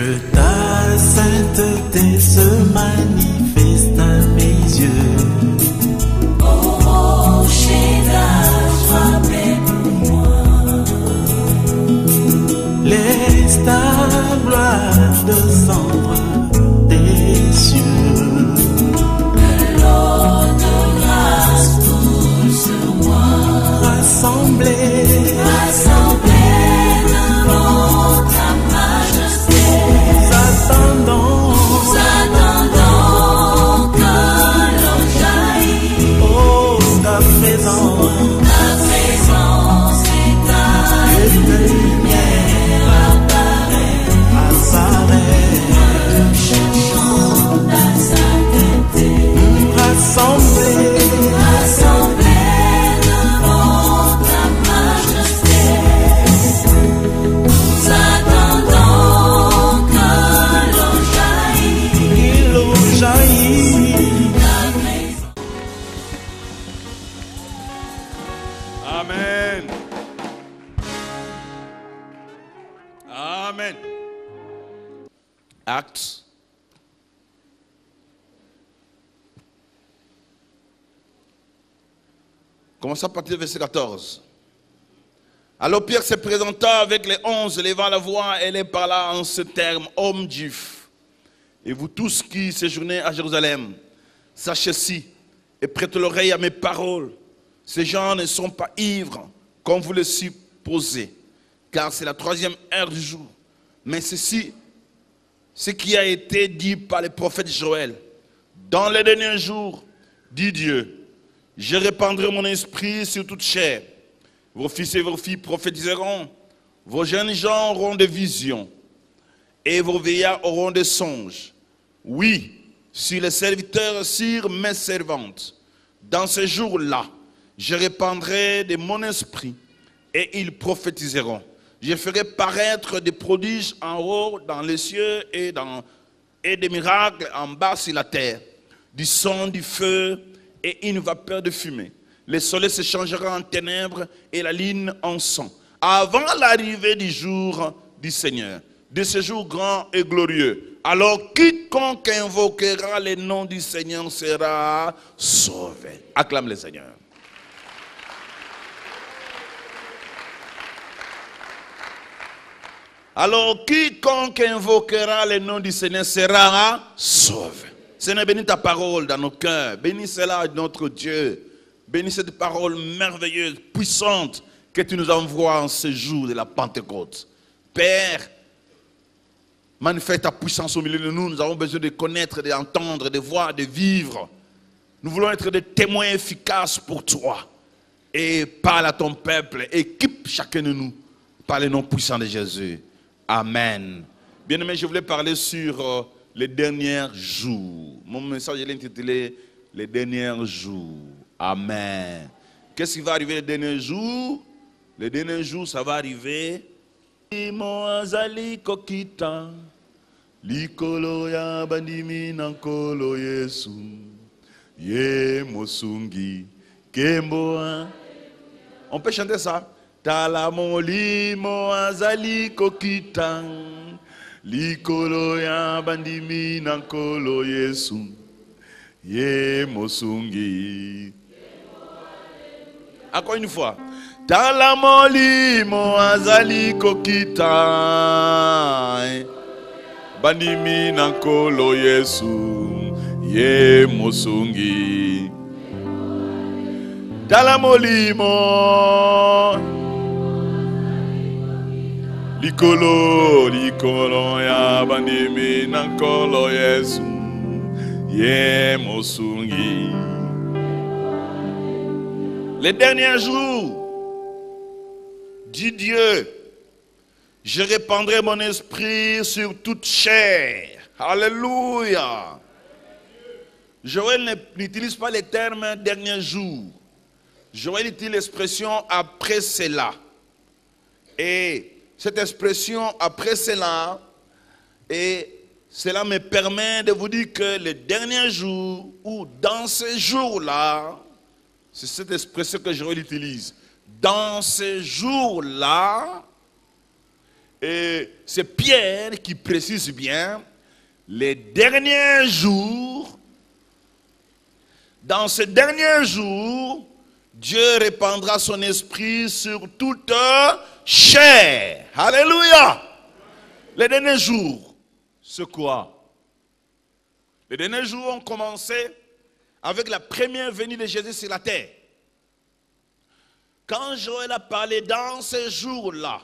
Que ta sainteté se manifeste à mes yeux. Oh, Shaddai, sois près pour moi. Laisse ta gloire descendre des cieux. Que l'eau de grâce coule sur moi. Rassemblés devant ta majesté. nous attendons que l'eau jaillisse. oh, ta présence et ta lumière apparaît. Nous cherchons ta sainteté. Rassemblés devant ta majesté. Nous attendons que l'eau jaillisse. l'eau jaillit. Ta présence. Amen. Amen. Actes. Commençons à partir du verset 14. Alors Pierre se présenta avec les 11, élevant la voix, et les parla en ce terme: hommes juifs, et vous tous qui séjournez à Jérusalem, sachez ci et prêtez l'oreille à mes paroles. Ces gens ne sont pas ivres, comme vous le supposez, car c'est la 3e heure du jour. Mais ceci, ce qui a été dit par le prophète Joël: dans les derniers jours, dit Dieu, je répandrai mon esprit sur toute chair. Vos fils et vos filles prophétiseront, vos jeunes gens auront des visions, et vos vieillards auront des songes. Oui, sur les serviteurs, sur mes servantes, dans ces jours-là, je répandrai de mon esprit, et ils prophétiseront. Je ferai paraître des prodiges en haut dans les cieux et des miracles en bas sur la terre, du sang, du feu et une vapeur de fumée. Le soleil se changera en ténèbres et la lune en sang, avant l'arrivée du jour du Seigneur, de ce jour grand et glorieux. Alors quiconque invoquera le nom du Seigneur sera sauvé. Acclame le Seigneur. Alors quiconque invoquera le nom du Seigneur sera sauvé. Seigneur, bénis ta parole dans nos cœurs. Bénis cela, notre Dieu. Bénis cette parole merveilleuse, puissante que tu nous envoies en ce jour de la Pentecôte. Père, manifeste ta puissance au milieu de nous. Nous avons besoin de connaître, d'entendre, de voir, de vivre. Nous voulons être des témoins efficaces pour toi. Et parle à ton peuple. Équipe chacun de nous par le nom puissant de Jésus. Amen. Bien-aimé, je voulais parler sur les derniers jours. Mon message est intitulé les derniers jours. Amen. Qu'est-ce qui va arriver les derniers jours? Les derniers jours, ça va arriver. Moazali kokita, likolo ya bandimi nankolo Yesu, ye mosungi kemboa. On peut chanter ça? Talamoli moazali kokita, likolo ya bandimi nankolo Yesu, ye mosungi. Encore une fois. Talamoli moazali kokita, bandimi nankolo Yesu, ye mosungi. Talamoli mo likolo ya bandimi nankolo Yesu, ye mosungi. Les derniers jours, dit Dieu, je répandrai mon esprit sur toute chair. Alléluia. Joël n'utilise pas les termes dernier jour. Joël utilise l'expression après cela. Et cette expression après cela, et cela me permet de vous dire que les derniers jours, ou dans ces jours-là, c'est cette expression que Joël utilise. Dans ces jours-là, Et c'est Pierre qui précise bien les derniers jours. Dans ces derniers jours, Dieu répandra son esprit sur toute chair. Alléluia. Les derniers jours, c'est quoi? Les derniers jours ont commencé avec la première venue de Jésus sur la terre. Quand Joël a parlé dans ces jours-là,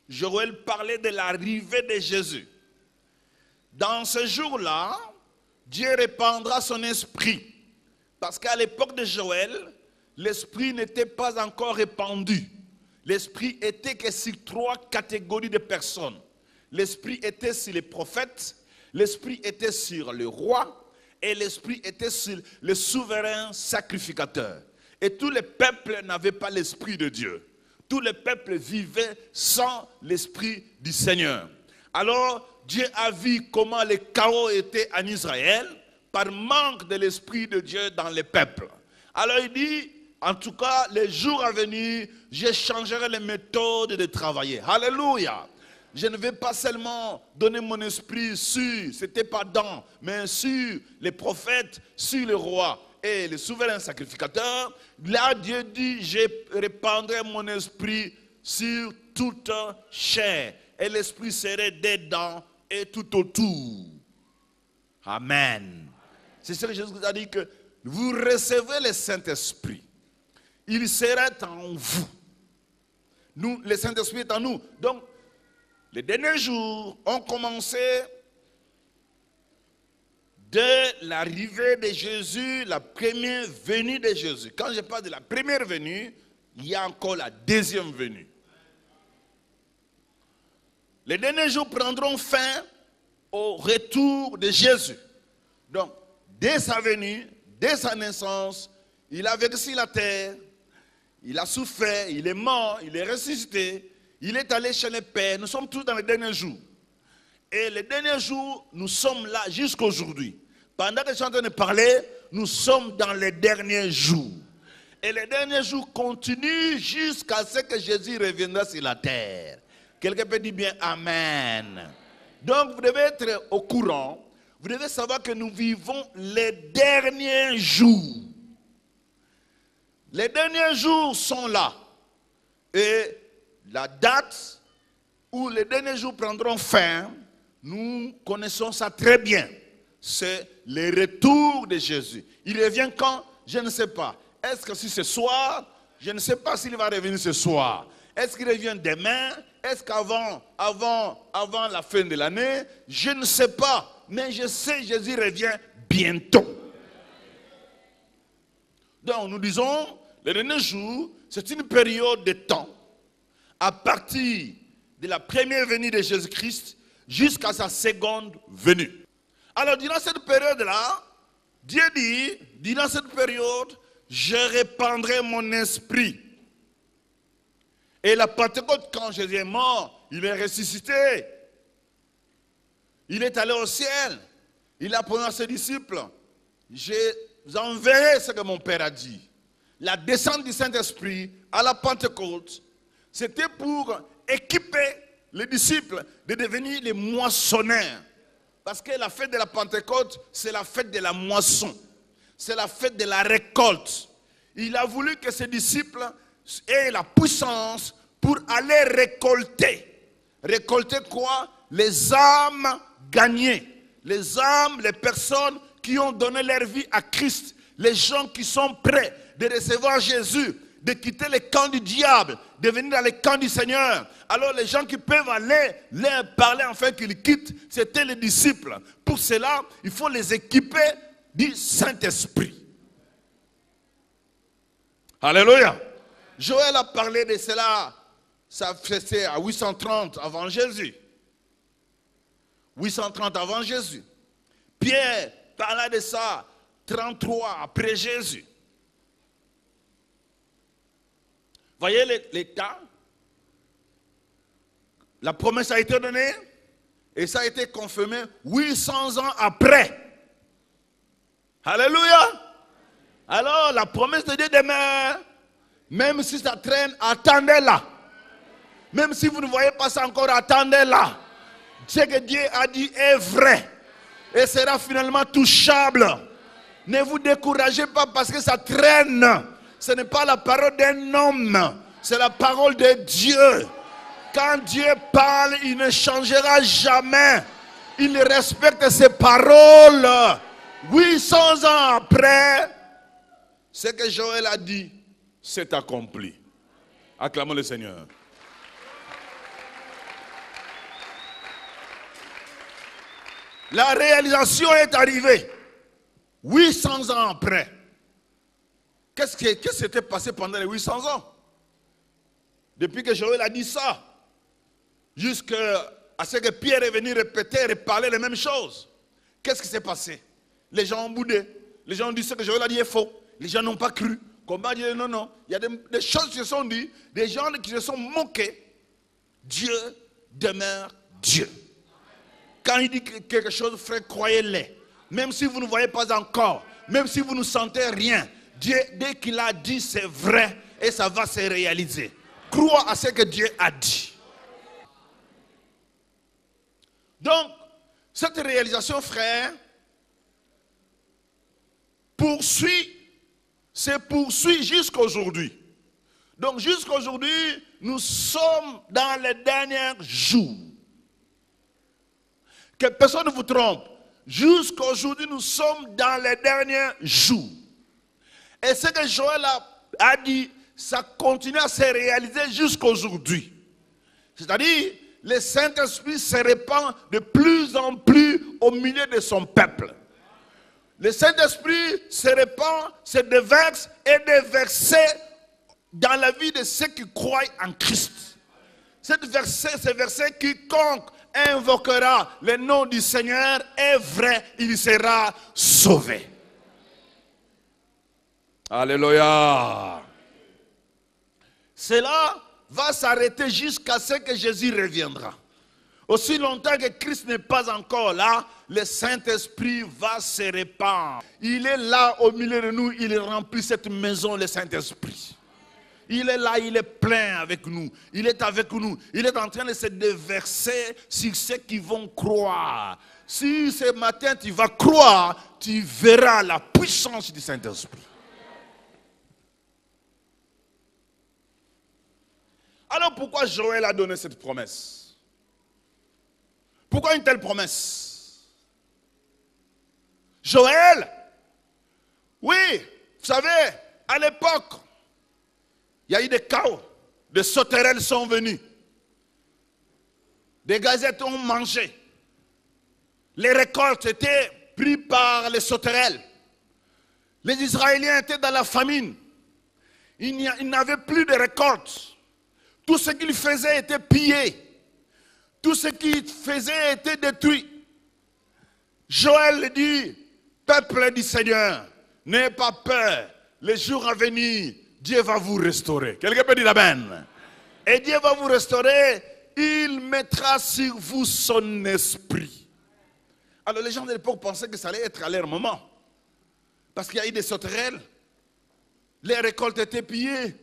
Joël parlait de l'arrivée de Jésus. Dans ces jours-là, Dieu répandra son esprit. Parce qu'à l'époque de Joël, l'esprit n'était pas encore répandu. L'esprit était que sur 3 catégories de personnes. L'esprit était sur les prophètes, l'esprit était sur le roi et l'esprit était sur le souverain sacrificateur. Et tous les peuples n'avaient pas l'esprit de Dieu. Tous les peuples vivaient sans l'esprit du Seigneur. Alors Dieu a vu comment le chaos était en Israël par manque de l'esprit de Dieu dans les peuples. Alors il dit, en tout cas, les jours à venir, je changerai les méthodes de travailler. Alléluia. Je ne vais pas seulement donner mon esprit sur, c'était pas dans, mais sur les prophètes, sur les rois et les souverains sacrificateurs. Là, Dieu dit, je répandrai mon esprit sur toute chair. Et l'esprit serait dedans et tout autour. Amen. C'est ce que Jésus a dit, que vous recevez le Saint-Esprit. Il sera en vous. Nous, le Saint-Esprit est en nous. Donc, les derniers jours ont commencé de l'arrivée de Jésus, la première venue de Jésus. Quand je parle de la première venue, il y a encore la deuxième venue. Les derniers jours prendront fin au retour de Jésus. Donc, dès sa venue, dès sa naissance, il a vécu sur la terre, il a souffert, il est mort, il est ressuscité, il est allé chez les pères. Nous sommes tous dans les derniers jours. Et les derniers jours, nous sommes là jusqu'à aujourd'hui. Pendant que je suis en train de parler, nous sommes dans les derniers jours. Et les derniers jours continuent jusqu'à ce que Jésus reviendra sur la terre. Quelqu'un peut dire bien Amen. Donc vous devez être au courant. Vous devez savoir que nous vivons les derniers jours. Les derniers jours sont là. Et la date où les derniers jours prendront fin, nous connaissons ça très bien. C'est le retour de Jésus. Il revient quand? Je ne sais pas. Est-ce que si ce soir? Je ne sais pas s'il va revenir ce soir. Est-ce qu'il revient demain? Est-ce qu'avant la fin de l'année? Je ne sais pas. Mais je sais que Jésus revient bientôt. Donc nous disons, les derniers jours, c'est une période de temps à partir de la première venue de Jésus-Christ jusqu'à sa seconde venue. Alors, durant cette période-là, Dieu dit, durant cette période, je répandrai mon esprit. Et la Pentecôte, quand Jésus est mort, il est ressuscité. Il est allé au ciel. Il a promis à ses disciples, je vous enverrai ce que mon Père a dit. La descente du Saint-Esprit à la Pentecôte, c'était pour équiper les disciples de devenir les moissonneurs. Parce que la fête de la Pentecôte, c'est la fête de la moisson. C'est la fête de la récolte. Il a voulu que ses disciples aient la puissance pour aller récolter. Récolter quoi? Les âmes gagnées. Les âmes, les personnes qui ont donné leur vie à Christ. Les gens qui sont prêts de recevoir Jésus, de quitter le camp du diable, de venir dans le camp du Seigneur. Alors les gens qui peuvent aller leur parler afin qu'ils quittent, c'était les disciples. Pour cela, il faut les équiper du Saint-Esprit. Alléluia. Joël a parlé de cela, ça faisait à 830 avant Jésus. 830 avant Jésus. Pierre parla de ça 33 après Jésus. Voyez les temps. La promesse a été donnée et ça a été confirmé 800 ans après. Alléluia. Alors la promesse de Dieu demeure, même si ça traîne, attendez-la. Même si vous ne voyez pas ça encore, attendez là. Ce que Dieu a dit est vrai et sera finalement touchable. Ne vous découragez pas parce que ça traîne. Ce n'est pas la parole d'un homme, c'est la parole de Dieu. Quand Dieu parle, il ne changera jamais. Il respecte ses paroles. 800 ans après, ce que Joël a dit, c'est accompli. Acclamons le Seigneur. La réalisation est arrivée 800 ans après. Qu'est-ce qui s'était passé pendant les 800 ans? Depuis que Joël a dit ça, jusqu'à ce que Pierre est venu répéter et parler les mêmes choses. Qu'est-ce qui s'est passé? Les gens ont boudé. Les gens ont dit ce que Joël a dit est faux. Les gens n'ont pas cru. Comment dire non, non. Il y a des choses qui se sont dites, des gens qui se sont moqués. Dieu demeure Dieu. Quand il dit quelque chose, frère, croyez-les. Même si vous ne voyez pas encore, même si vous ne sentez rien, Dieu, dès qu'il a dit, c'est vrai et ça va se réaliser. Crois à ce que Dieu a dit. Donc, cette réalisation, frère, se poursuit jusqu'à aujourd'hui. Donc, jusqu'à aujourd'hui, nous sommes dans les derniers jours. Que personne ne vous trompe. Jusqu'à aujourd'hui, nous sommes dans les derniers jours. Et ce que Joël a dit, ça continue à se réaliser jusqu'à aujourd'hui. C'est-à-dire, le Saint-Esprit se répand de plus en plus au milieu de son peuple. Le Saint-Esprit se répand, se déverse et déverse dans la vie de ceux qui croient en Christ. Ce verset, quiconque invoquera le nom du Seigneur est vrai, il sera sauvé. Alléluia. Cela va s'arrêter jusqu'à ce que Jésus reviendra. Aussi longtemps que Christ n'est pas encore là, le Saint-Esprit va se répandre. Il est là au milieu de nous, il remplit cette maison, le Saint-Esprit. Il est là, il est plein avec nous. Il est avec nous. Il est en train de se déverser sur ceux qui vont croire. Si ce matin tu vas croire, tu verras la puissance du Saint-Esprit. Alors pourquoi Joël a donné cette promesse? Pourquoi une telle promesse? Joël, oui, vous savez, à l'époque, il y a eu des chaos, des sauterelles sont venues, des gazettes ont mangé, les récoltes étaient prises par les sauterelles, les Israéliens étaient dans la famine, ils n'avaient plus de récoltes, tout ce qu'ils faisaient était pillé, tout ce qu'ils faisaient était détruit. Joël dit, peuple du Seigneur, n'ayez pas peur, les jours à venir, Dieu va vous restaurer. Quelqu'un peut dire amen. Et Dieu va vous restaurer, il mettra sur vous son esprit. Alors les gens de l'époque pensaient que ça allait être à leur moment. Parce qu'il y a eu des sauterelles, les récoltes étaient pillées,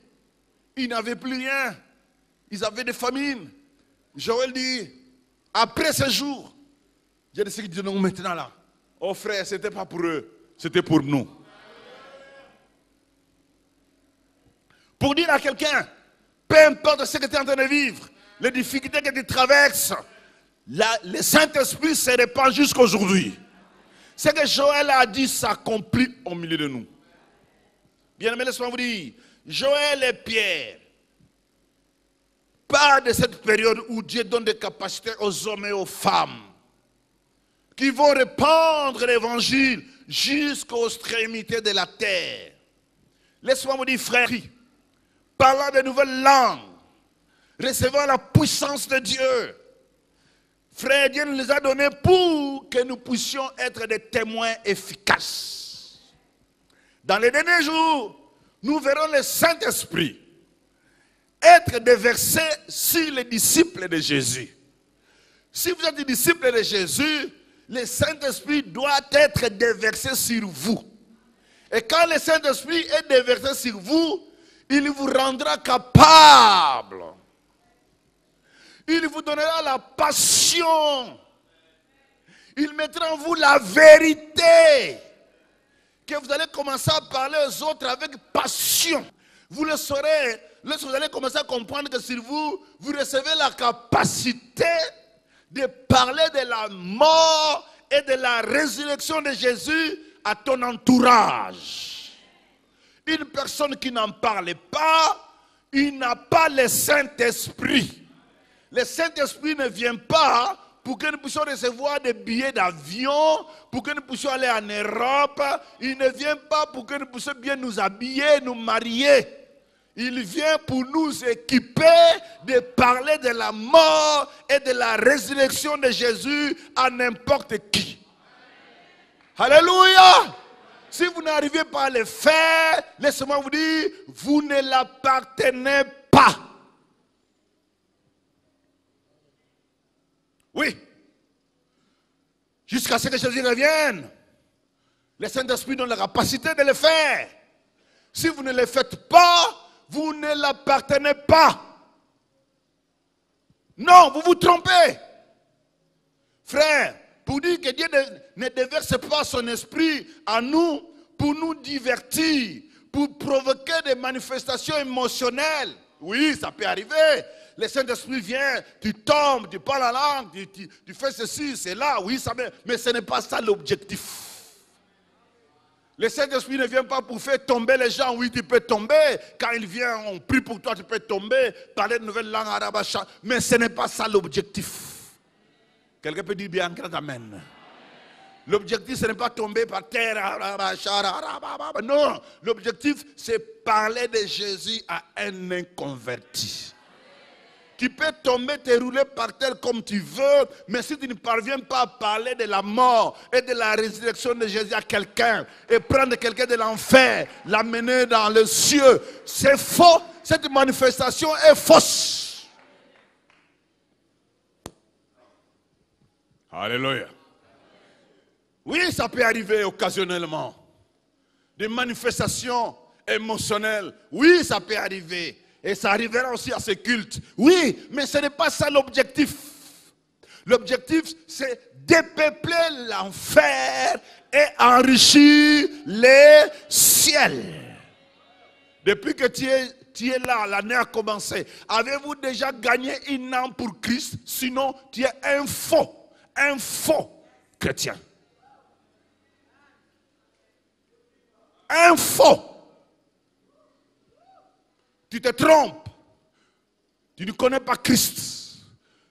ils n'avaient plus rien, ils avaient des famines. Joël dit, après ce jour, il y a des ceux qui disent non maintenant là. Oh frère, ce n'était pas pour eux, c'était pour nous. Pour dire à quelqu'un, peu importe ce que tu es en train de vivre, les difficultés que tu traverses, le Saint-Esprit se répand jusqu'à aujourd'hui. Ce que Joël a dit s'accomplit au milieu de nous. Bien aimé, laissez-moi vous dire, Joël et Pierre parlent de cette période où Dieu donne des capacités aux hommes et aux femmes qui vont répandre l'évangile jusqu'aux extrémités de la terre. Laissez-moi vous dire, frère, parlant de nouvelles langues, recevant la puissance de Dieu. Frère, Dieu nous les a donnés pour que nous puissions être des témoins efficaces. Dans les derniers jours, nous verrons le Saint-Esprit être déversé sur les disciples de Jésus. Si vous êtes des disciples de Jésus, le Saint-Esprit doit être déversé sur vous. Et quand le Saint-Esprit est déversé sur vous, il vous rendra capable Il vous donnera la passion. Il mettra en vous la vérité. Que vous allez commencer à parler aux autres avec passion. Vous le saurez lorsque vous allez commencer à comprendre que sur vous, vous recevez la capacité de parler de la mort et de la résurrection de Jésus à ton entourage. Une personne qui n'en parle pas, il n'a pas le Saint-Esprit. Le Saint-Esprit ne vient pas pour que nous puissions recevoir des billets d'avion, pour que nous puissions aller en Europe. Il ne vient pas pour que nous puissions bien nous habiller, nous marier. Il vient pour nous équiper de parler de la mort et de la résurrection de Jésus à n'importe qui. Alléluia! Si vous n'arrivez pas à le faire, laissez-moi vous dire, vous ne l'appartenez pas. Oui. Jusqu'à ce que Jésus revienne, le Saint-Esprit donne la capacité de le faire. Si vous ne le faites pas, vous ne l'appartenez pas. Non, vous vous trompez. Frère, pour dire que Dieu ne déverse pas son esprit à nous pour nous divertir, pour provoquer des manifestations émotionnelles. Oui, ça peut arriver. Le Saint-Esprit vient, tu tombes, tu parles la langue, tu fais ceci, c'est là, oui, ça vient. Mais ce n'est pas ça l'objectif. Le Saint-Esprit ne vient pas pour faire tomber les gens. Oui, tu peux tomber. Quand il vient, on prie pour toi, tu peux tomber, parler de nouvelles langues arabes. Mais ce n'est pas ça l'objectif. Quelqu'un peut dire bien, grand amen. L'objectif, ce n'est pas tomber par terre. Non, l'objectif, c'est parler de Jésus à un inconverti. Tu peux tomber, te rouler par terre comme tu veux, mais si tu ne parviens pas à parler de la mort et de la résurrection de Jésus à quelqu'un, et prendre quelqu'un de l'enfer, l'amener dans le cieux, c'est faux. Cette manifestation est fausse. Alléluia. Oui, ça peut arriver occasionnellement. Des manifestations émotionnelles. Oui, ça peut arriver. Et ça arrivera aussi à ce culte. Oui, mais ce n'est pas ça l'objectif. L'objectif, c'est dépeupler l'enfer et enrichir les ciels. Depuis que tu es là, l'année a commencé. Avez-vous déjà gagné une âme pour Christ? Sinon, tu es un faux chrétien. Un faux. Tu te trompes. Tu ne connais pas Christ.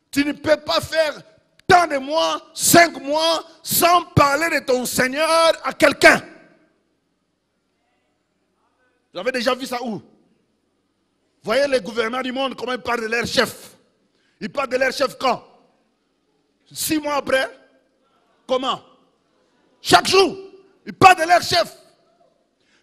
Tu ne peux pas faire tant de mois, 5 mois, sans parler de ton Seigneur à quelqu'un. Vous avez déjà vu ça où? Voyez les gouvernants du monde, comment ils parlent de leur chef. Ils parlent de leur chef quand? 6 mois après? Comment? Chaque jour, ils parlent de leur chef.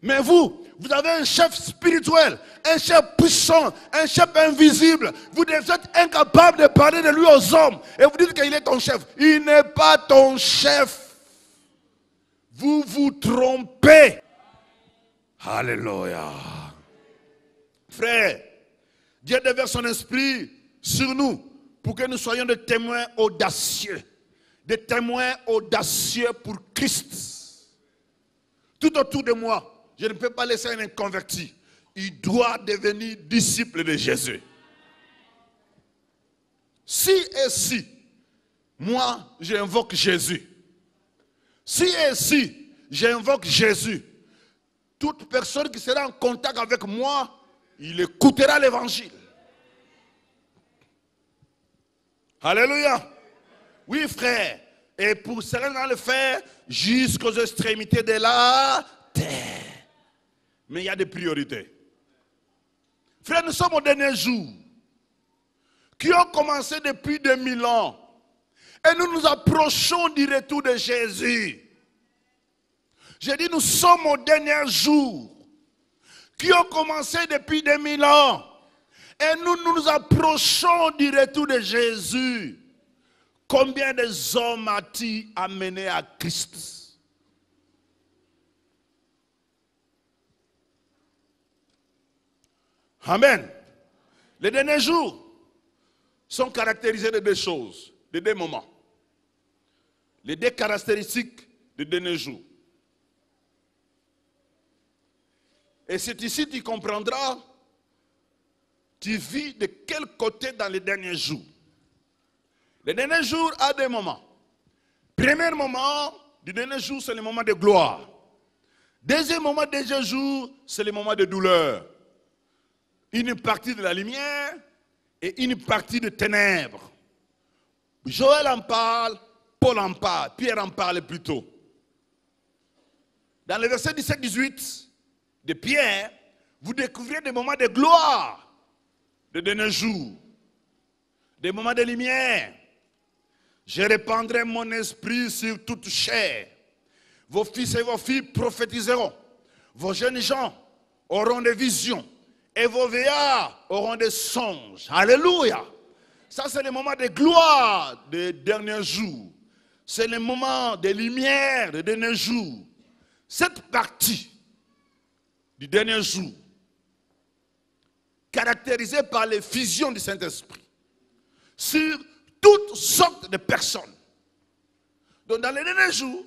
Mais vous avez un chef spirituel, un chef puissant, un chef invisible. Vous êtes incapable de parler de lui aux hommes. Et vous dites qu'il est ton chef. Il n'est pas ton chef. Vous vous trompez. Alléluia. Frère, Dieu déverse son esprit sur nous pour que nous soyons des témoins audacieux. Des témoins audacieux pour Christ. Tout autour de moi, je ne peux pas laisser un inconverti. Il doit devenir disciple de Jésus. Si et si, moi, j'invoque Jésus. Si et si, j'invoque Jésus. Toute personne qui sera en contact avec moi, il écoutera l'évangile. Alléluia. Oui, frère. Et pour cela, on va le faire jusqu'aux extrémités de la terre. Mais il y a des priorités. Frère, nous sommes au dernier jour, qui ont commencé depuis 2000 ans. Et nous nous approchons du retour de Jésus. J'ai dit, nous sommes au dernier jour, qui ont commencé depuis 2000 ans. Et nous nous approchons du retour de Jésus. Combien de hommes a-t-il amené à Christ? Amen. Les derniers jours, sont caractérisés de deux choses, de deux moments. Les deux caractéristiques des derniers jours. Et c'est ici que tu comprendras, tu vis de quel côté dans les derniers jours. Les derniers jours a des moments. Premier moment du dernier jour, c'est le moment de gloire. Deuxième moment du dernier jour, c'est le moment de douleur. Une partie de la lumière et une partie de ténèbres. Joël en parle, Paul en parle, Pierre en parle plutôt. Dans le verset 17-18 de Pierre, vous découvrez des moments de gloire de dernier jour, des moments de lumière. Je répandrai mon esprit sur toute chair. Vos fils et vos filles prophétiseront. Vos jeunes gens auront des visions. Et vos vieillards auront des songes. Alléluia. Ça, c'est le moment de gloire des derniers jours. C'est le moment de lumière des derniers jours. Cette partie du dernier jour, caractérisée par les fusions du Saint-Esprit, sur toutes sortes de personnes. Donc dans les derniers jours,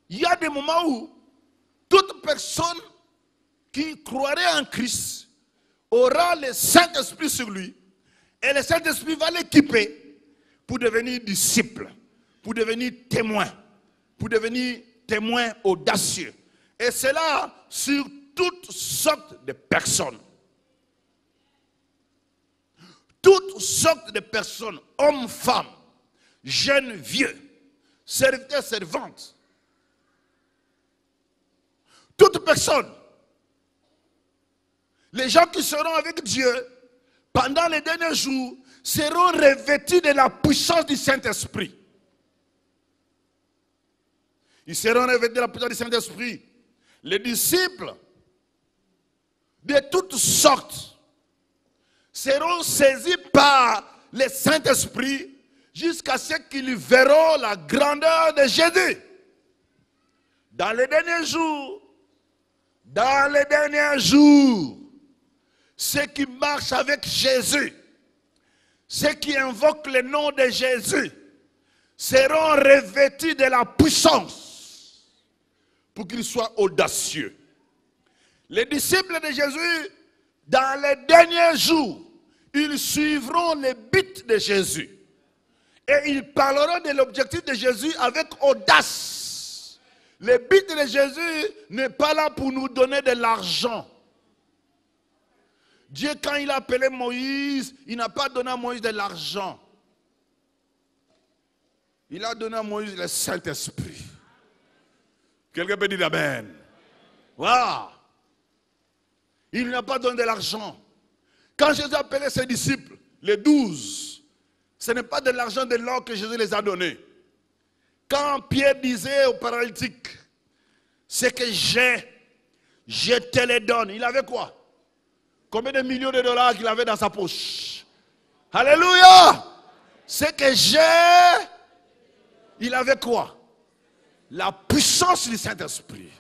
il y a des moments où toute personne qui croirait en Christ aura le Saint-Esprit sur lui et le Saint-Esprit va l'équiper pour devenir disciple, pour devenir témoin audacieux. Et c'est là sur toutes sortes de personnes. Toutes sortes de personnes, hommes, femmes, jeunes, vieux, serviteurs, servantes. Toutes personnes. Les gens qui seront avec Dieu pendant les derniers jours seront revêtus de la puissance du Saint-Esprit. Ils seront revêtus de la puissance du Saint-Esprit. Les disciples de toutes sortes seront saisis par le Saint-Esprit jusqu'à ce qu'ils verront la grandeur de Jésus. Dans les derniers jours, ceux qui marchent avec Jésus, ceux qui invoquent le nom de Jésus, seront revêtus de la puissance pour qu'ils soient audacieux. Les disciples de Jésus, dans les derniers jours, ils suivront les buts de Jésus. Et ils parleront de l'objectif de Jésus avec audace. Le but de Jésus n'est pas là pour nous donner de l'argent. Dieu, quand il a appelé Moïse, il n'a pas donné à Moïse de l'argent. Il a donné à Moïse le Saint-Esprit. Quelqu'un peut dire Amen. Voilà. Il n'a pas donné de l'argent. Quand Jésus a appelé ses disciples, les 12, ce n'est pas de l'argent de l'or que Jésus les a donné. Quand Pierre disait au paralytique, ce que j'ai, je te le donne. Il avait quoi? Combien de millions de dollars qu'il avait dans sa poche? Alléluia! Ce que j'ai, il avait quoi? La puissance du Saint-Esprit.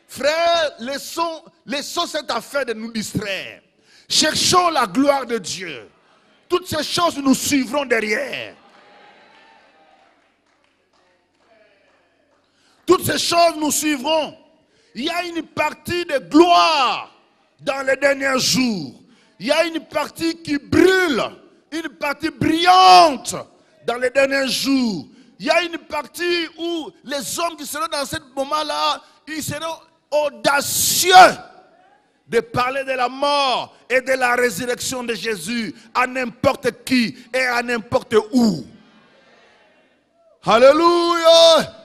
Frères, laissons cette affaire de nous distraire. Cherchons la gloire de Dieu. Toutes ces choses nous suivront derrière. Toutes ces choses nous suivront. Il y a une partie de gloire dans les derniers jours. Il y a une partie qui brûle, une partie brillante dans les derniers jours. Il y a une partie où les hommes qui seront dans ce moment-là, ils seront audacieux de parler de la mort et de la résurrection de Jésus à n'importe qui et à n'importe où. Alléluia!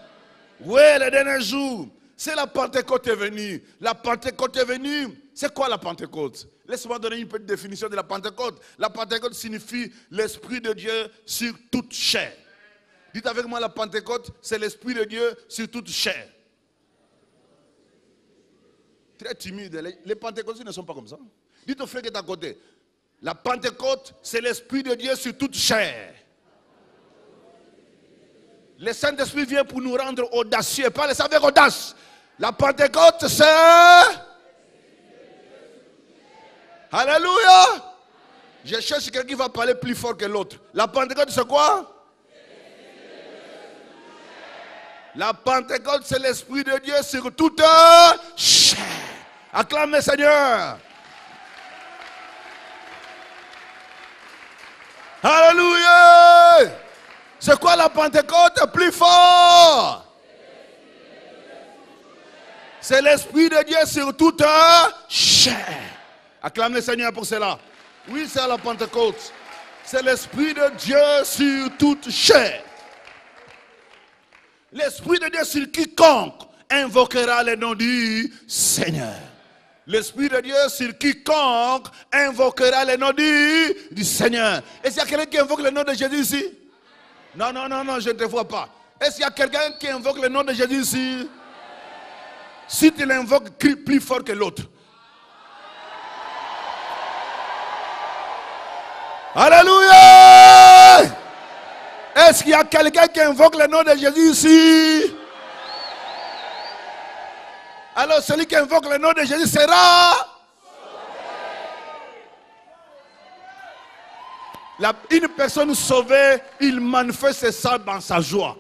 Oui, les derniers jours, c'est la Pentecôte est venue. La Pentecôte est venue. C'est quoi la Pentecôte? Laisse-moi donner une petite définition de la Pentecôte. La Pentecôte signifie l'Esprit de Dieu sur toute chair. Dites avec moi, la Pentecôte, c'est l'Esprit de Dieu sur toute chair. Très timide. Les pentecôtistes ne sont pas comme ça. Dites au frère qui est à côté. La Pentecôte, c'est l'Esprit de Dieu sur toute chair. Le Saint-Esprit vient pour nous rendre audacieux. Parlez ça avec audace. La Pentecôte, c'est... Alléluia. Je cherche quelqu'un qui va parler plus fort que l'autre. La Pentecôte, c'est quoi? La Pentecôte, c'est l'Esprit de Dieu sur toute chair. Acclame le Seigneur. Alléluia. C'est quoi la Pentecôte? Plus fort. C'est l'Esprit de Dieu sur toute chair. Acclame le Seigneur pour cela. Oui, c'est la Pentecôte. C'est l'Esprit de Dieu sur toute chair. L'Esprit de Dieu sur quiconque invoquera le nom du Seigneur. L'Esprit de Dieu sur quiconque invoquera le nom du Seigneur. Est-ce qu'il y a quelqu'un qui invoque le nom de Jésus ici? Non, non, non, non, je ne te vois pas. Est-ce qu'il y a quelqu'un qui invoque le nom de Jésus ici? Si tu l'invoques, crie plus fort que l'autre. Alléluia! Est-ce qu'il y a quelqu'un qui invoque le nom de Jésus ici? Alors celui qui invoque le nom de Jésus sera... Une personne sauvée, il manifeste ça dans sa joie.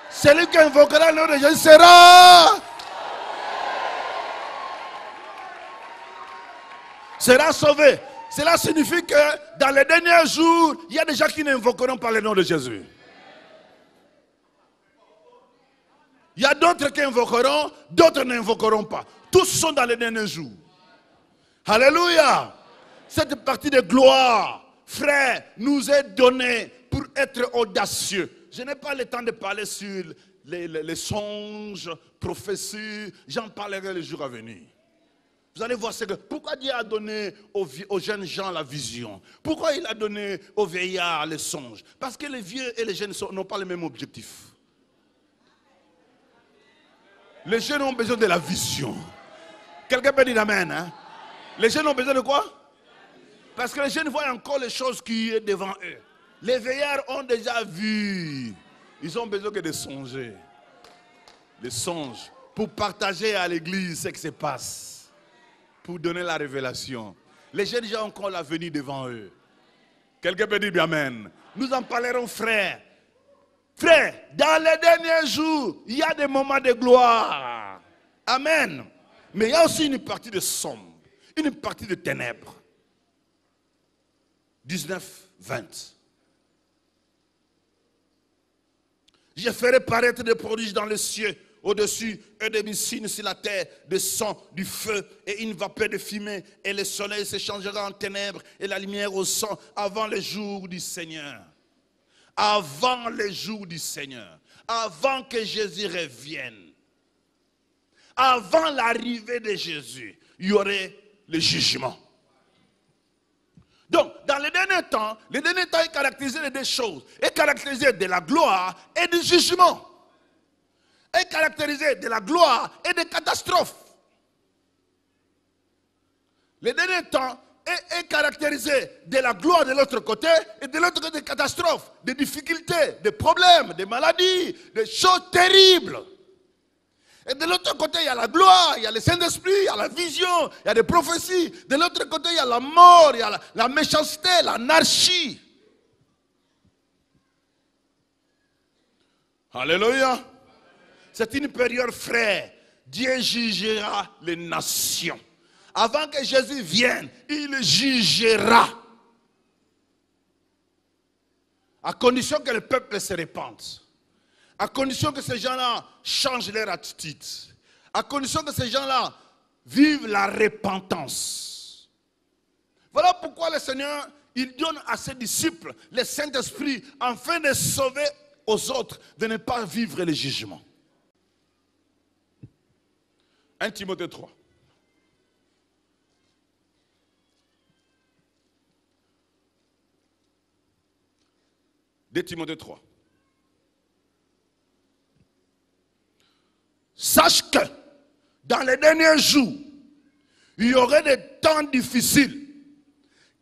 Celui qui invoquera le nom de Jésus sera sauvé. Cela signifie que dans les derniers jours, il y a des gens qui n'invoqueront pas le nom de Jésus. Il y a d'autres qui invoqueront, d'autres n'invoqueront pas. Tous sont dans les derniers jours. Alléluia. Cette partie de gloire, frère, nous est donnée pour être audacieux. Je n'ai pas le temps de parler sur les songes, prophéties. J'en parlerai les jours à venir. Vous allez voir pourquoi Dieu a donné aux jeunes gens la vision. Pourquoi il a donné aux vieillards les songes. Parce que les vieux et les jeunes n'ont pas le même objectif. Les jeunes ont besoin de la vision. Quelqu'un peut dire amen, hein? Les jeunes ont besoin de quoi? Parce que les jeunes voient encore les choses qui sont devant eux. Les vieillards ont déjà vu. Ils ont besoin que de songer. Les songes. Pour partager à l'église ce qui se passe. Pour donner la révélation. Les jeunes gens ont encore l'avenir devant eux. Quelqu'un peut dire bien amen. Nous en parlerons, frère. Frère, dans les derniers jours, il y a des moments de gloire. Amen. Mais il y a aussi une partie de sombre. Une partie de ténèbres. 19, 20. Je ferai paraître des prodiges dans les cieux, au-dessus, et des signes sur la terre, des sang, du feu et une vapeur de fumée, et le soleil se changera en ténèbres et la lumière au sang avant le jour du Seigneur. Avant le jour du Seigneur. Avant que Jésus revienne. Avant l'arrivée de Jésus, il y aurait le jugement. Donc, dans les derniers temps est caractérisé de deux choses. Est caractérisé de la gloire et du jugement. Est caractérisé de la gloire et des catastrophes. Les derniers temps est caractérisé de la gloire de l'autre côté et de l'autre côté des catastrophes, des difficultés, des problèmes, des maladies, des choses terribles. Et de l'autre côté, il y a la gloire, il y a le Saint-Esprit, il y a la vision, il y a des prophéties. De l'autre côté, il y a la mort, il y a la méchanceté, l'anarchie. Alléluia. C'est une période, frère. Dieu jugera les nations. Avant que Jésus vienne, il jugera. À condition que le peuple se répande. À condition que ces gens-là changent leur attitude. À condition que ces gens-là vivent la repentance. Voilà pourquoi le Seigneur, il donne à ses disciples le Saint-Esprit afin de sauver aux autres, de ne pas vivre le jugement. 1 Timothée 3. Timothée 3. Sache que dans les derniers jours, il y aurait des temps difficiles,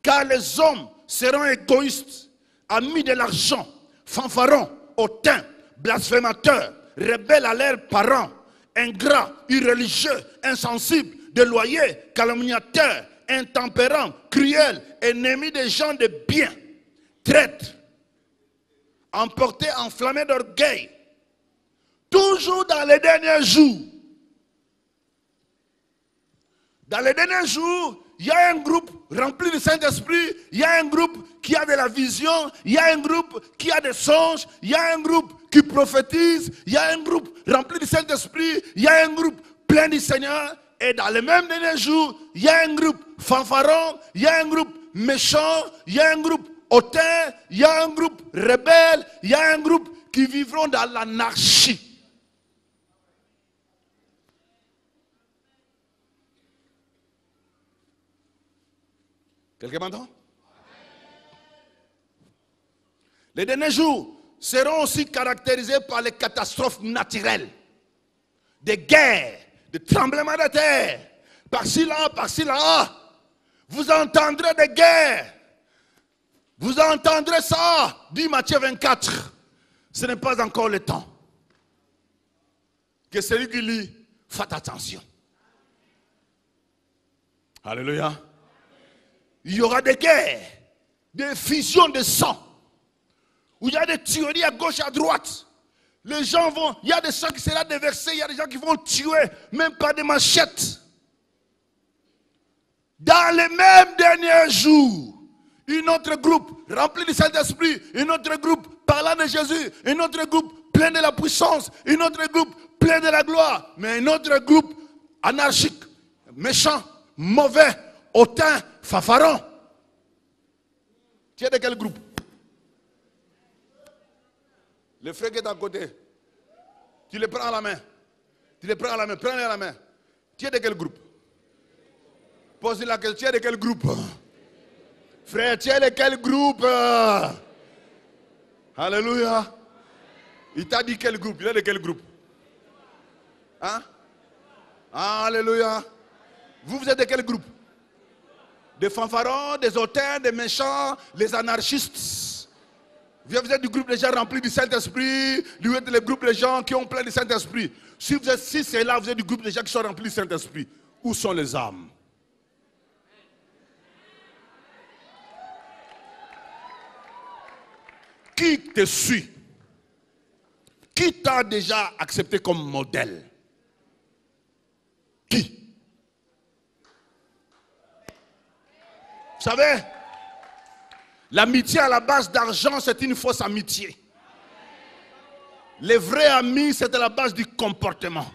car les hommes seront égoïstes, amis de l'argent, fanfarons, hautains, blasphémateurs, rebelles à leurs parents, ingrats, irreligieux, insensibles, déloyaux, calomniateurs, intempérants, cruels, ennemis des gens de bien, traîtres, emportés, enflammés d'orgueil. Toujours dans les derniers jours. Dans les derniers jours, il y a un groupe rempli du Saint-Esprit, il y a un groupe qui a de la vision, il y a un groupe qui a des songes, il y a un groupe qui prophétise, il y a un groupe rempli du Saint-Esprit, il y a un groupe plein du Seigneur. Et dans les mêmes derniers jours, il y a un groupe fanfaron, il y a un groupe méchant, il y a un groupe hautain, il y a un groupe rebelle, il y a un groupe qui vivront dans l'anarchie. Quelqu'un m'entend? Les derniers jours seront aussi caractérisés par les catastrophes naturelles, des guerres, des tremblements de terre, par-ci là, par-ci là. Vous entendrez des guerres. Vous entendrez ça, dit Matthieu 24. Ce n'est pas encore le temps. Que celui qui lit, faites attention. Alléluia. Il y aura des guerres, des fusions de sang, où il y a des tueries à gauche et à droite. Les gens vont, il y a des gens qui seront déversés, il y a des gens qui vont tuer, même par des machettes. Dans les mêmes derniers jours, un autre groupe rempli du Saint-Esprit, un autre groupe parlant de Jésus, un autre groupe plein de la puissance, un autre groupe plein de la gloire, mais un autre groupe anarchique, méchant, mauvais, hautain, fanfaron. Tu es de quel groupe? Le frère qui est à côté, tu le prends à la main. Tu le prends à la main, prends-le à la main. Tu es de quel groupe? Pose-lui la question, tu es de quel groupe? Frère, tu es de quel groupe? Alléluia. Il t'a dit quel groupe? Il est de quel groupe? Hein? Alléluia. Vous êtes de quel groupe? Des fanfarons, des hautains, des méchants, les anarchistes. Vous êtes du groupe des gens remplis du Saint-Esprit. Vous êtes le groupe des gens qui ont plein du Saint-Esprit. Si c'est là, vous êtes du groupe des gens qui sont remplis du Saint-Esprit. Où sont les âmes? Qui te suit? Qui t'a déjà accepté comme modèle? Qui? Vous savez, l'amitié à la base d'argent, c'est une fausse amitié. Les vrais amis, c'est à la base du comportement.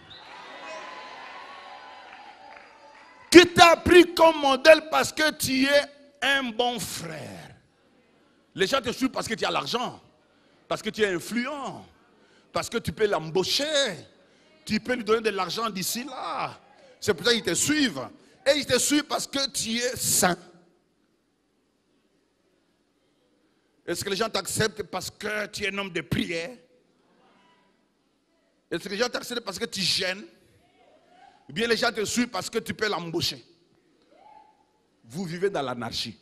Qui t'a pris comme modèle parce que tu es un bon frère? Les gens te suivent parce que tu as l'argent, parce que tu es influent, parce que tu peux l'embaucher, tu peux lui donner de l'argent d'ici là. C'est pour ça qu'ils te suivent. Et ils te suivent parce que tu es saint. Est-ce que les gens t'acceptent parce que tu es un homme de prière? Est-ce que les gens t'acceptent parce que tu gênes? Ou bien les gens te suivent parce que tu peux l'embaucher? Vous vivez dans l'anarchie.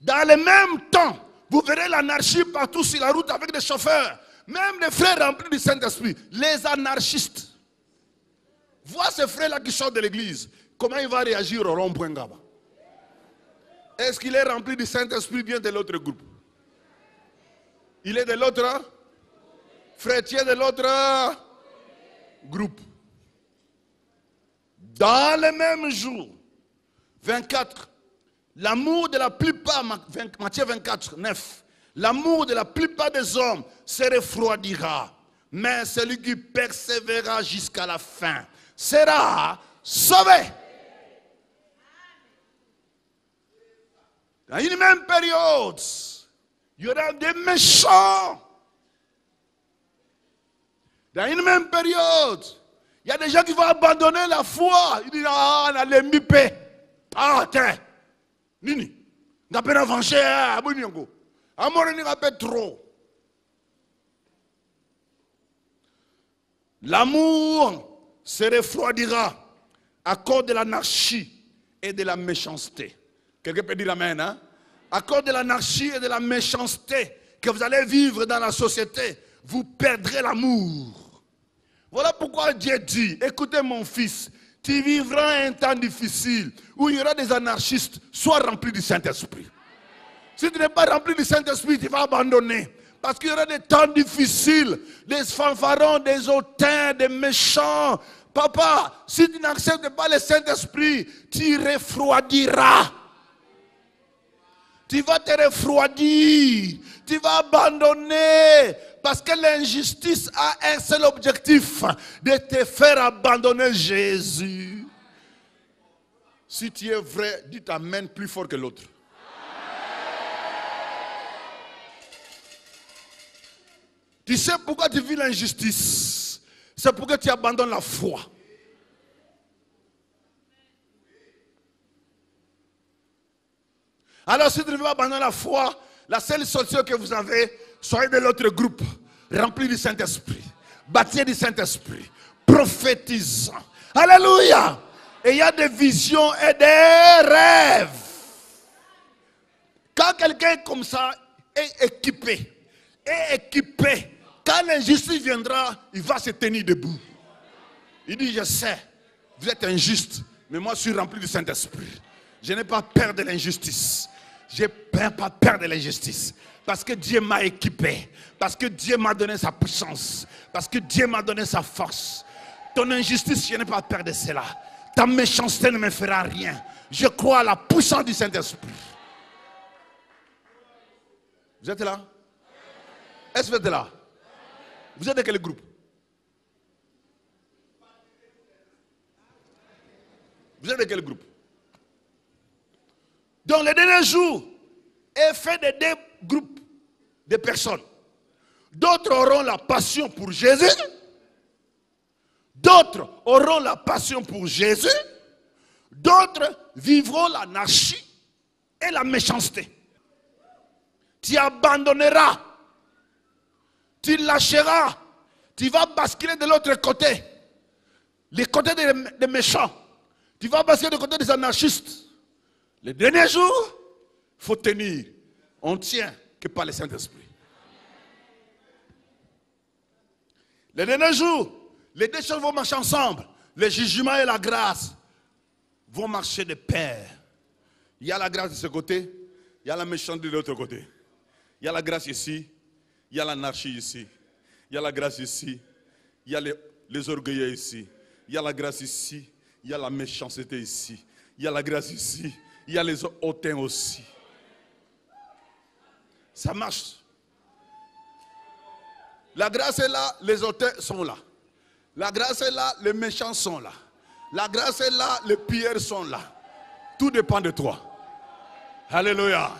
Dans le même temps, vous verrez l'anarchie partout sur la route avec des chauffeurs, même des frères remplis du Saint-Esprit, les anarchistes. Vois ces frères-là qui sortent de l'église, comment il va réagir au rond-point Gaba? Est-ce qu'il est rempli du Saint-Esprit bien de l'autre groupe? Il est de l'autre? Frère, tu es de l'autre groupe. Dans le même jour, 24, l'amour de la plupart, Matthieu 24, 9, l'amour de la plupart des hommes se refroidira, mais celui qui persévérera jusqu'à la fin sera sauvé. Dans une même période, il y aura des méchants. Dans une même période, il y a des gens qui vont abandonner la foi. Ils disent, ah, on a les mipé. Ah, tiens. Nini. On a peine avancé. Amour, on a peine trop. L'amour se refroidira à cause de l'anarchie et de la méchanceté. Quelqu'un peut dire amen, hein? À cause de l'anarchie et de la méchanceté que vous allez vivre dans la société, vous perdrez l'amour. Voilà pourquoi Dieu dit, écoutez mon fils, tu vivras un temps difficile où il y aura des anarchistes. Sois rempli du Saint-Esprit. Si tu n'es pas rempli du Saint-Esprit, tu vas abandonner. Parce qu'il y aura des temps difficiles, des fanfarons, des hautains, des méchants. Papa, si tu n'acceptes pas le Saint-Esprit, tu refroidiras. Tu vas te refroidir. Tu vas abandonner. Parce que l'injustice a un seul objectif, de te faire abandonner Jésus. Si tu es vrai, dis amen plus fort que l'autre. Tu sais pourquoi tu vis l'injustice? C'est pour que tu abandonnes la foi. Alors si tu ne veux pas abandonner la foi, la seule solution que vous avez, soyez de l'autre groupe, remplis du Saint-Esprit, baptisés du Saint-Esprit, prophétisant. Alléluia! Et il y a des visions et des rêves. Quand quelqu'un est comme ça, est équipé, quand l'injustice viendra, il va se tenir debout. Il dit, je sais, vous êtes injuste, mais moi je suis rempli du Saint-Esprit. Je n'ai pas peur de l'injustice. Je n'ai pas peur de l'injustice. Parce que Dieu m'a équipé. Parce que Dieu m'a donné sa puissance. Parce que Dieu m'a donné sa force. Ton injustice, je n'ai pas peur de cela. Ta méchanceté ne me fera rien. Je crois à la puissance du Saint-Esprit. Vous êtes là? Est-ce que vous êtes là? Vous êtes de quel groupe? Vous êtes de quel groupe? Donc les derniers jours est fait de deux groupes de personnes. D'autres auront la passion pour Jésus. D'autres auront la passion pour Jésus. D'autres vivront l'anarchie et la méchanceté. Tu abandonneras. Tu lâcheras. Tu vas basculer de l'autre côté. Le côté des méchants. Tu vas basculer du côté des anarchistes. Les derniers jours, il faut tenir. On tient que par le Saint-Esprit. Les derniers jours, les deux choses vont marcher ensemble. Le jugement et la grâce vont marcher de pair. Il y a la grâce de ce côté, il y a la méchanceté de l'autre côté. Il y a la grâce ici, il y a l'anarchie ici. Il y a la grâce ici, il y a les orgueilleux ici. Il y a la grâce ici, il y a la méchanceté ici. Il y a la grâce ici, il y a les hautains aussi. Ça marche. La grâce est là, les hautains sont là. La grâce est là, les méchants sont là. La grâce est là, les pilleurs sont là. Tout dépend de toi. Alléluia.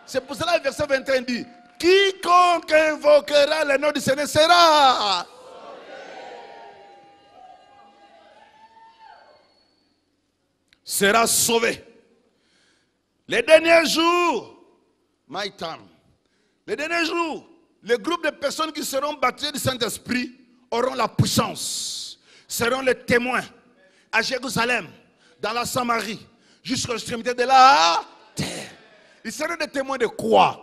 C'est pour cela que le verset 21 dit, quiconque invoquera le nom du Seigneur sera sauvé. Les derniers jours, my time, les derniers jours, le groupe de personnes qui seront baptisées du Saint-Esprit auront la puissance, seront les témoins à Jérusalem, dans la Samarie, jusqu'aux extrémités de la terre. Ils seront des témoins de quoi?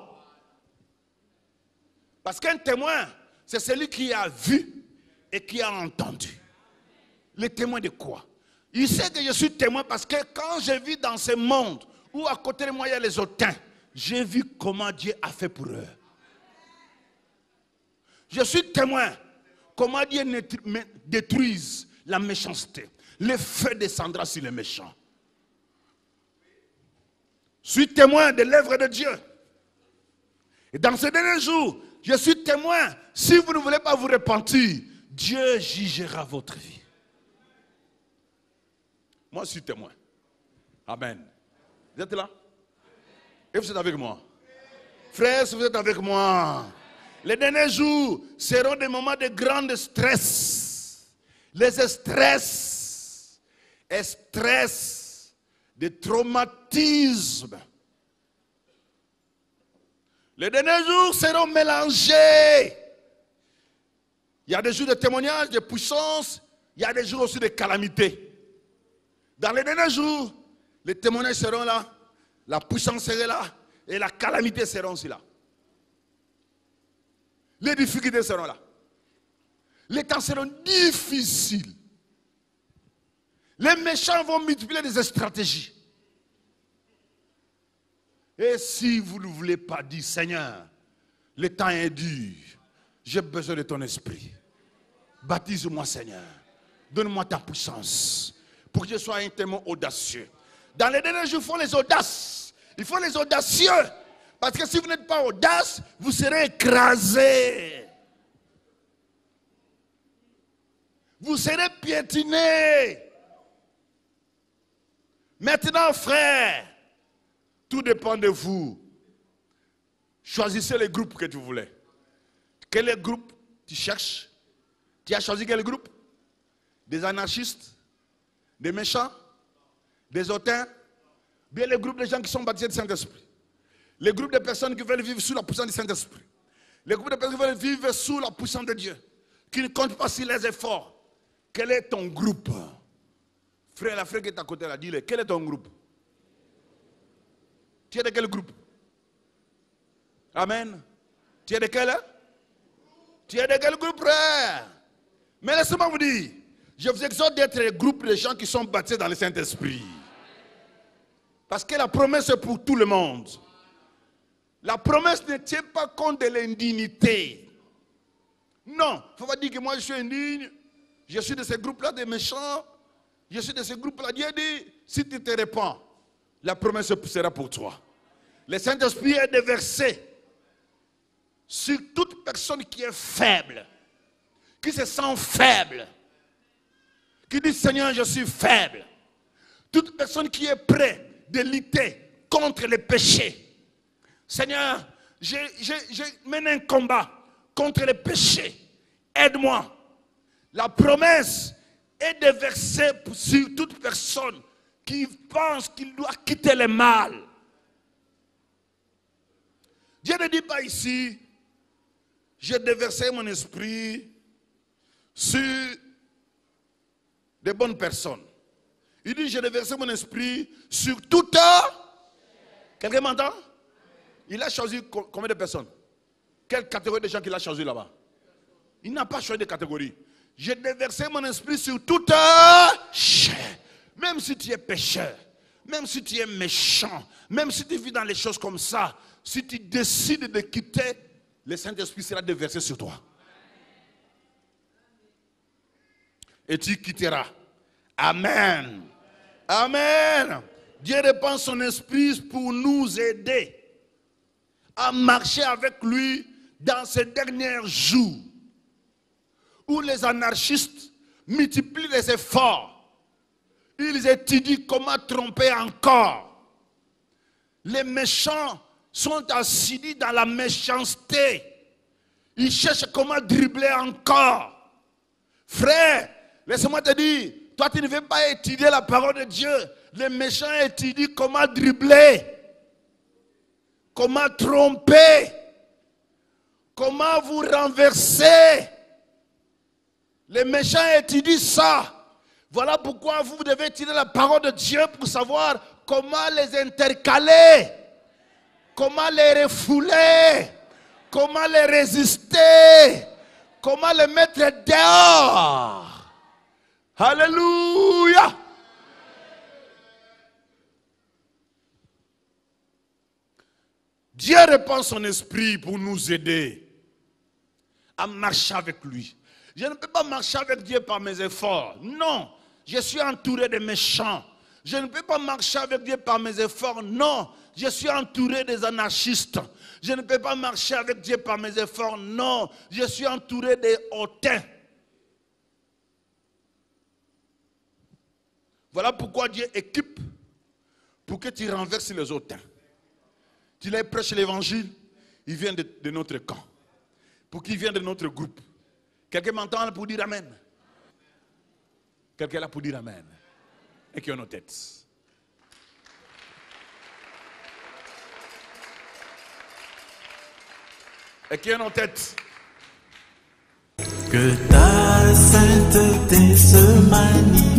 Parce qu'un témoin, c'est celui qui a vu et qui a entendu. Les témoins de quoi? Il sait que je suis témoin parce que quand je vis dans ce monde où à côté de moi il y a les hautains, j'ai vu comment Dieu a fait pour eux. Je suis témoin comment Dieu détruise la méchanceté. Le feu descendra sur les méchants. Je suis témoin de l'œuvre de Dieu. Et dans ces derniers jours, je suis témoin. Si vous ne voulez pas vous repentir, Dieu jugera votre vie. Moi, je suis témoin. Amen. Vous êtes là? Et vous êtes avec moi? Frères, vous êtes avec moi? Les derniers jours seront des moments de grand stress. Les stress, de traumatisme. Les derniers jours seront mélangés. Il y a des jours de témoignage, de puissance. Il y a des jours aussi de calamité. Dans les derniers jours, les témoignages seront là. La puissance sera là. Et la calamité sera aussi là. Les difficultés seront là. Les temps seront difficiles. Les méchants vont multiplier des stratégies. Et si vous ne voulez pas dire, Seigneur, le temps est dur, j'ai besoin de ton esprit. Baptise-moi, Seigneur. Donne-moi ta puissance pour que je sois un témoin audacieux. Dans les derniers jours, il faut les audaces. Il faut les audacieux. Parce que si vous n'êtes pas audace, vous serez écrasés. Vous serez piétinés. Maintenant, frère, tout dépend de vous. Choisissez les groupes que tu voulais. Quel groupe tu cherches? Tu as choisi quel groupe? Des anarchistes? Des méchants? Des hautains? Bien les groupes de gens qui sont baptisés du Saint-Esprit. Les groupes de personnes qui veulent vivre sous la puissance du Saint-Esprit. Les groupes de personnes qui veulent vivre sous la puissance de Dieu. Qui ne comptent pas sur les efforts. Quel est ton groupe? Frère, la frère qui est à côté là, dis-le, quel est ton groupe? Tu es de quel groupe? Amen. Tu es de quel? Tu es de quel groupe, frère? Mais laissez-moi vous dire, je vous exhorte d'être un groupe de gens qui sont baptisés dans le Saint-Esprit. Parce que la promesse est pour tout le monde. La promesse ne tient pas compte de l'indignité. Non, il ne faut pas dire que moi je suis indigne. Je suis de ce groupe-là des méchants. Je suis de ce groupe-là. Dieu dit, si tu te répands, la promesse sera pour toi. Le Saint-Esprit est déversé sur toute personne qui est faible, qui se sent faible, qui dit Seigneur, je suis faible. Toute personne qui est prête de lutter contre les péchés. Seigneur, je mène un combat contre les péchés. Aide-moi. La promesse est déversée sur toute personne qui pense qu'il doit quitter le mal. Dieu ne dit pas ici, j'ai déversé mon esprit sur des bonnes personnes. Il dit, j'ai déversé mon esprit sur toute. Quelqu'un m'entend? Il a choisi combien de personnes? Quelle catégorie de gens qu'il a choisi là-bas? Il n'a pas choisi de catégorie. J'ai déversé mon esprit sur toute chair. Même si tu es pécheur, même si tu es méchant, même si tu vis dans les choses comme ça, si tu décides de quitter, le Saint-Esprit sera déversé sur toi. Et tu quitteras. Amen. Amen. Dieu répand son esprit pour nous aider à marcher avec lui dans ces derniers jours où les anarchistes multiplient les efforts. Ils étudient comment tromper encore. Les méchants sont assidus dans la méchanceté. Ils cherchent comment dribbler encore. Frère, laisse-moi te dire, toi tu ne veux pas étudier la parole de Dieu. Les méchants étudient comment dribbler, comment tromper, comment vous renverser. Les méchants étudient ça. Voilà pourquoi vous devez étudier la parole de Dieu pour savoir comment les intercaler, comment les refouler, comment les résister, comment les mettre dehors. Alléluia. Dieu répand son esprit pour nous aider à marcher avec lui. Je ne peux pas marcher avec Dieu par mes efforts. Non, je suis entouré de méchants. Je ne peux pas marcher avec Dieu par mes efforts. Non, je suis entouré des anarchistes. Je ne peux pas marcher avec Dieu par mes efforts. Non, je suis entouré des hautains. Voilà pourquoi Dieu équipe pour que tu renverses les hautains. Tu leur prêches l'évangile, il vient de notre camp. Pour qu'il vienne de notre groupe. Quelqu'un m'entend pour dire Amen? Quelqu'un là pour dire Amen? Et qui a nos têtes. Et qui a nos têtes. Que ta sainteté se manifeste